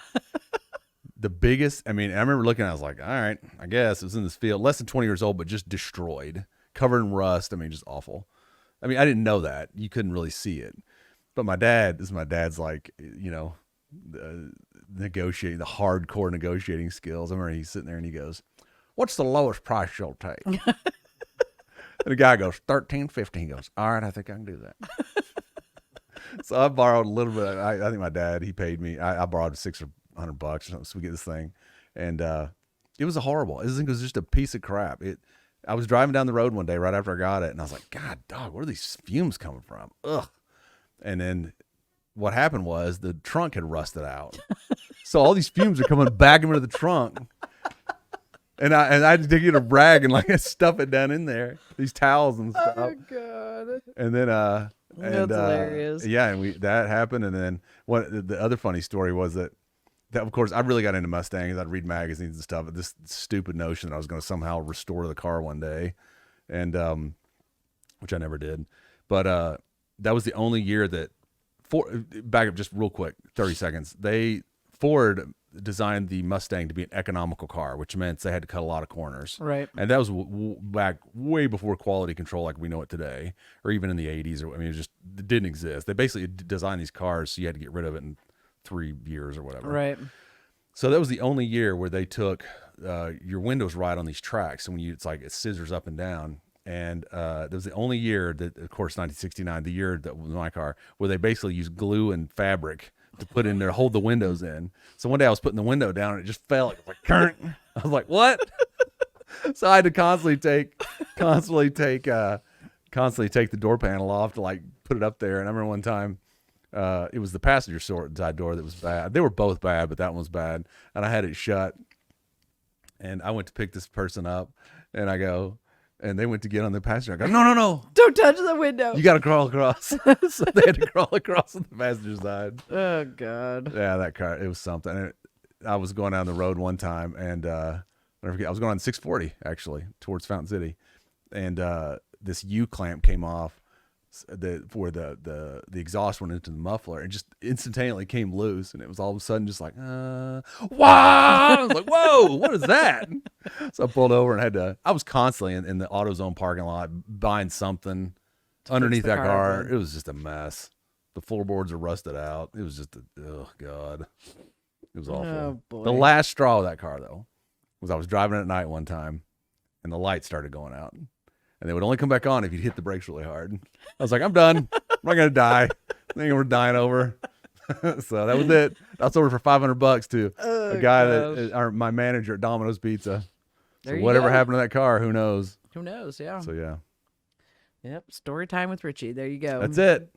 Speaker 2: The biggest, I remember looking, I was like, all right, I guess it was in this field, less than 20 years old, but just destroyed, covered in rust. Just awful. I didn't know that. You couldn't really see it. But my dad's like, the hardcore negotiating skills. I remember he's sitting there and he goes, what's the lowest price you'll take? And the guy goes, $13.50. He goes, all right, I think I can do that. So I borrowed a little bit. I think my dad, he paid me. I borrowed $600 or something so we get this thing. And it was horrible. This thing was just a piece of crap. I was driving down the road one day right after I got it, and I was like, God, dog, where are these fumes coming from? Ugh. And then what happened was the trunk had rusted out. So all these fumes are coming back into the trunk. And I had to get a rag and stuff it down in there. These towels and stuff.
Speaker 1: Oh God.
Speaker 2: And then
Speaker 1: that's hilarious.
Speaker 2: Yeah, and that happened. And then the other funny story was that of course I really got into Mustangs. I'd read magazines and stuff. But this stupid notion that I was going to somehow restore the car one day, and which I never did. But that was the only year that back up just real quick, 30 seconds. Ford designed the Mustang to be an economical car, which meant they had to cut a lot of corners.
Speaker 1: Right.
Speaker 2: And that was back way before quality control like we know it today, or even in the 80s. It didn't exist. They basically designed these cars so you had to get rid of it in 3 years or whatever.
Speaker 1: Right.
Speaker 2: So that was the only year where they took your windows right on these tracks. And it's like it scissors up and down. And that was the only year that, of course, 1969, the year that was my car, where they basically used glue and fabric to put in there, hold the windows in. So one day I was putting the window down and it just fell. It was like, current. I was like, what? So I had to constantly take the door panel off to put it up there. And I remember one time, it was the passenger side door that was bad. They were both bad, but that one was bad. And I had it shut. And I went to pick this person up and and they went to get on the passenger. I go, no.
Speaker 1: Don't touch the window.
Speaker 2: You got to crawl across. So they had to crawl across on the passenger side.
Speaker 1: Oh, God.
Speaker 2: Yeah, that car, it was something. And I was going down the road one time, and I was going on 640, actually, towards Fountain City. And this U-clamp came off where the exhaust went into the muffler and just instantaneously came loose. And it was all of a sudden just like, wow! I was like, whoa, what is that? So I pulled over and I was constantly in the AutoZone parking lot buying something underneath that car. It was just a mess. The floorboards are rusted out. It was just, oh God. It was awful.
Speaker 1: Oh, boy.
Speaker 2: The last straw of that car, though, was I was driving at night one time and the lights started going out. And they would only come back on if you'd hit the brakes really hard. I was like, I'm done. I'm not going to die. I think we're dying over. So that was it. I sold it for $500 to a guy my manager at Domino's Pizza. So whatever happened to that car, who knows?
Speaker 1: Who knows? Yeah.
Speaker 2: So yeah.
Speaker 1: Yep. Story time with Richie. There you go.
Speaker 2: That's it.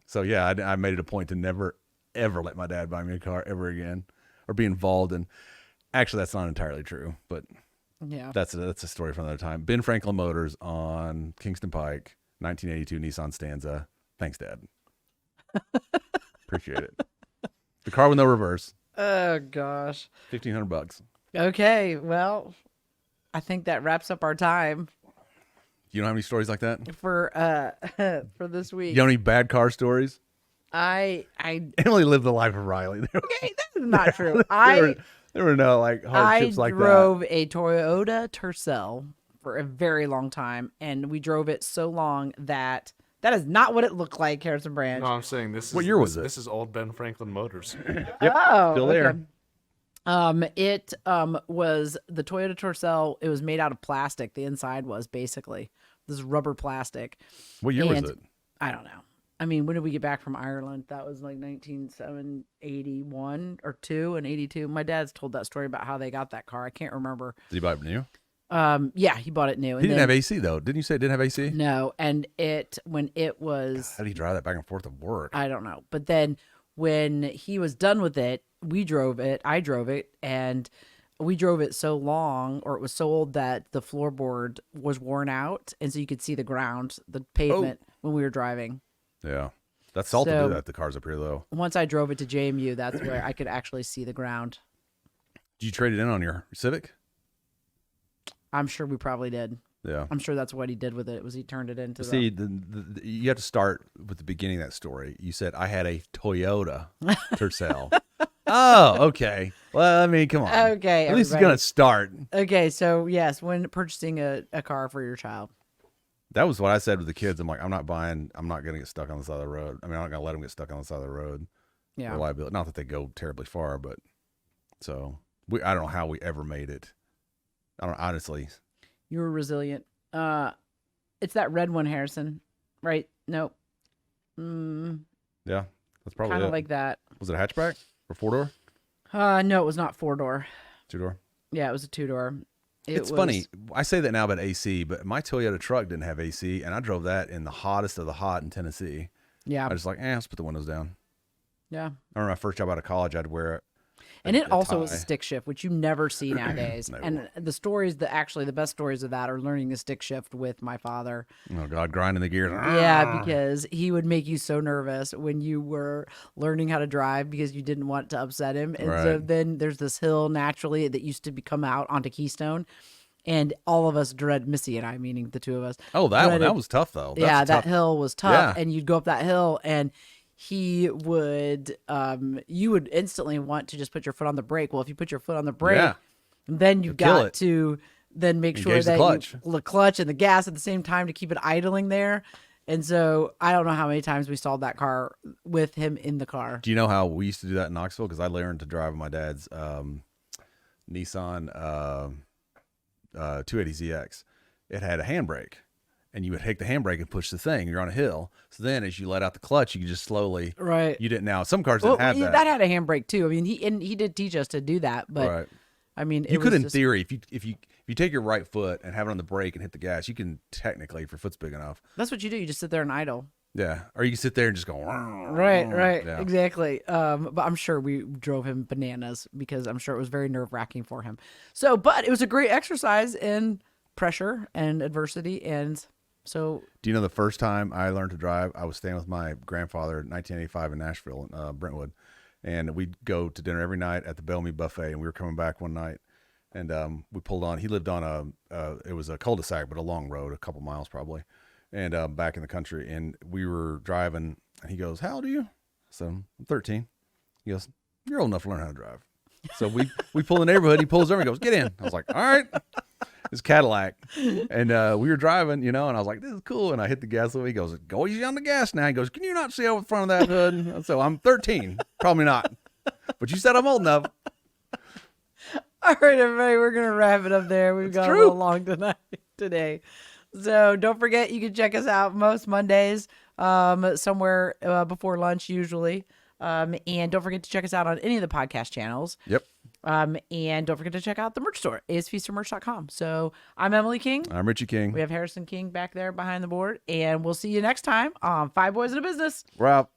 Speaker 2: So yeah, I made it a point to never, ever let my dad buy me a car ever again or be involved in. Actually, that's not entirely true, but
Speaker 1: yeah,
Speaker 2: that's a story for another time. Ben Franklin Motors on Kingston Pike, 1982 Nissan Stanza. Thanks, Dad. Appreciate it. The car with no reverse.
Speaker 1: Oh gosh.
Speaker 2: $1,500.
Speaker 1: Okay, well, I think that wraps up our time.
Speaker 2: You don't have any stories like that
Speaker 1: for this week?
Speaker 2: You don't have any bad car stories?
Speaker 1: I
Speaker 2: Emily lived the life of Riley.
Speaker 1: Okay, that is not true.
Speaker 2: There were no hardships like that.
Speaker 1: I drove a Toyota Tercel for a very long time, and we drove it so long that is not what it looked like, Harrison Branch.
Speaker 3: No, I'm saying this is
Speaker 2: what year was it?
Speaker 3: This is old Ben Franklin Motors.
Speaker 2: Yep,
Speaker 1: oh,
Speaker 2: still there.
Speaker 1: Okay. It was the Toyota Tercel. It was made out of plastic. The inside was basically this rubber plastic.
Speaker 2: What year was it?
Speaker 1: I don't know. I mean, when did we get back from Ireland? That was like 1981 or 2 and 82. My dad's told that story about how they got that car. I can't remember.
Speaker 2: Did he buy it new?
Speaker 1: Yeah, he bought it new.
Speaker 2: He didn't have AC though. Didn't you say it didn't have AC?
Speaker 1: No, and when it was,
Speaker 2: how did he drive that back and forth to work?
Speaker 1: I don't know. But then when he was done with it, I drove it, and we drove it so long, or it was so old that the floorboard was worn out, and so you could see the ground, the pavement when we were driving.
Speaker 2: Yeah, that's salt to do that. The cars up here though.
Speaker 1: Once I drove it to JMU, that's where I could actually see the ground.
Speaker 2: Did you trade it in on your Civic?
Speaker 1: I'm sure we probably did.
Speaker 2: Yeah.
Speaker 1: I'm sure that's what he did with it. Was he turned it into
Speaker 2: See, you have to start with the beginning of that story. You said I had a Toyota Tercel. Oh, okay. Well, I mean, come on.
Speaker 1: Okay,
Speaker 2: At least it's
Speaker 1: everybody.
Speaker 2: gonna start.
Speaker 1: Okay, so yes, when purchasing a car for your child.
Speaker 2: That was what I said with the kids. I'm like, I'm not gonna get stuck on the side of the road. I mean, I'm not gonna let them get stuck on the side of the road.
Speaker 1: Yeah.
Speaker 2: Reliability. Not that they go terribly far, but so I don't know how we ever made it. I don't honestly.
Speaker 1: You were resilient. It's that red one, Harrison. Right? Nope.
Speaker 2: Yeah, that's probably
Speaker 1: Kind of
Speaker 2: it.
Speaker 1: like that.
Speaker 2: Was it a hatchback or 4-door?
Speaker 1: No, it was not 4-door.
Speaker 2: 2-door?
Speaker 1: Yeah, it was a 2-door.
Speaker 2: It's funny. I say that now about AC, but my Toyota truck didn't have AC, and I drove that in the hottest of the hot in Tennessee.
Speaker 1: Yeah.
Speaker 2: I just like, let's put the windows down.
Speaker 1: Yeah.
Speaker 2: I remember my first job out of college, I'd wear it.
Speaker 1: And it also was
Speaker 2: tie.
Speaker 1: a stick shift, which you never see nowadays.
Speaker 2: No.
Speaker 1: And the stories the best stories of that are learning the stick shift with my father.
Speaker 2: Oh God, grinding the gears.
Speaker 1: Yeah, because he would make you so nervous when you were learning how to drive because you didn't want to upset him. And so
Speaker 2: Right.
Speaker 1: then there's this hill naturally that used to come out onto Keystone. And all of us Missy and I, meaning the two of us.
Speaker 2: Oh, that one.
Speaker 1: dreaded-
Speaker 2: That was tough though.
Speaker 1: Yeah,
Speaker 2: That's
Speaker 1: that
Speaker 2: tough.
Speaker 1: hill was tough.
Speaker 2: Yeah.
Speaker 1: And you'd go up that hill and he would you would instantly want to just put your foot on the brake. Well, if you put your foot on the brake,
Speaker 2: Yeah.
Speaker 1: then you've
Speaker 2: kill
Speaker 1: got
Speaker 2: it.
Speaker 1: to then make sure
Speaker 2: Engage the
Speaker 1: that
Speaker 2: clutch.
Speaker 1: the clutch and the gas at the same time to keep it idling there. And so I don't know how many times we stalled that car with him in the car.
Speaker 2: Do you know how we used to do that in Knoxville? Because I learned to drive my dad's Nissan 280ZX. It had a handbrake, and you would hit the handbrake and push the thing. You're on a hill. So then as you let out the clutch, you could just slowly.
Speaker 1: Right.
Speaker 2: You didn't now. Some cars
Speaker 1: Well,
Speaker 2: didn't have
Speaker 1: yeah,
Speaker 2: that.
Speaker 1: had a handbrake too. I mean, he did teach us to do that, but
Speaker 2: Right.
Speaker 1: I mean,
Speaker 2: You
Speaker 1: it
Speaker 2: could,
Speaker 1: was
Speaker 2: in
Speaker 1: just-
Speaker 2: theory, if you take your right foot and have it on the brake and hit the gas, you can technically, if your foot's big enough.
Speaker 1: That's what you do. You just sit there and idle.
Speaker 2: Yeah. Or you can sit there and just go.
Speaker 1: Right,
Speaker 2: Yeah.
Speaker 1: exactly. But I'm sure we drove him bananas because I'm sure it was very nerve wracking for him. So, but it was a great exercise in pressure and adversity, and so
Speaker 2: Do you know the first time I learned to drive? I was staying with my grandfather in 1985 in Nashville, Brentwood, and we'd go to dinner every night at the Bellamy Buffet. And we were coming back one night, and we pulled on. He lived on it was a cul-de-sac, but a long road, a couple miles probably, and back in the country. And we were driving, and he goes, "How old are you?" So I'm 13. He goes, "You're old enough to learn how to drive." So we pull in the neighborhood. He pulls over and goes, "Get in." I was like, "All right." It's Cadillac, and we were driving, and I was like, "This is cool." And I hit the gas. He goes, "Go easy on the gas now." He goes, "Can you not see over the front of that hood?" So I'm 13, probably not, but you said I'm old enough.
Speaker 1: all right, everybody, we're gonna wrap it up there. We've got a
Speaker 2: true.
Speaker 1: little long today. So don't forget, you can check us out most Mondays, somewhere before lunch usually. And don't forget to check us out on any of the podcast channels.
Speaker 2: Yep.
Speaker 1: And don't forget to check out the merch store, asfeastermerch.com. So I'm Emily King.
Speaker 2: I'm Richie King.
Speaker 1: We have Harrison King back there behind the board. And we'll see you next time on Five Boys in a Business.
Speaker 2: We're out.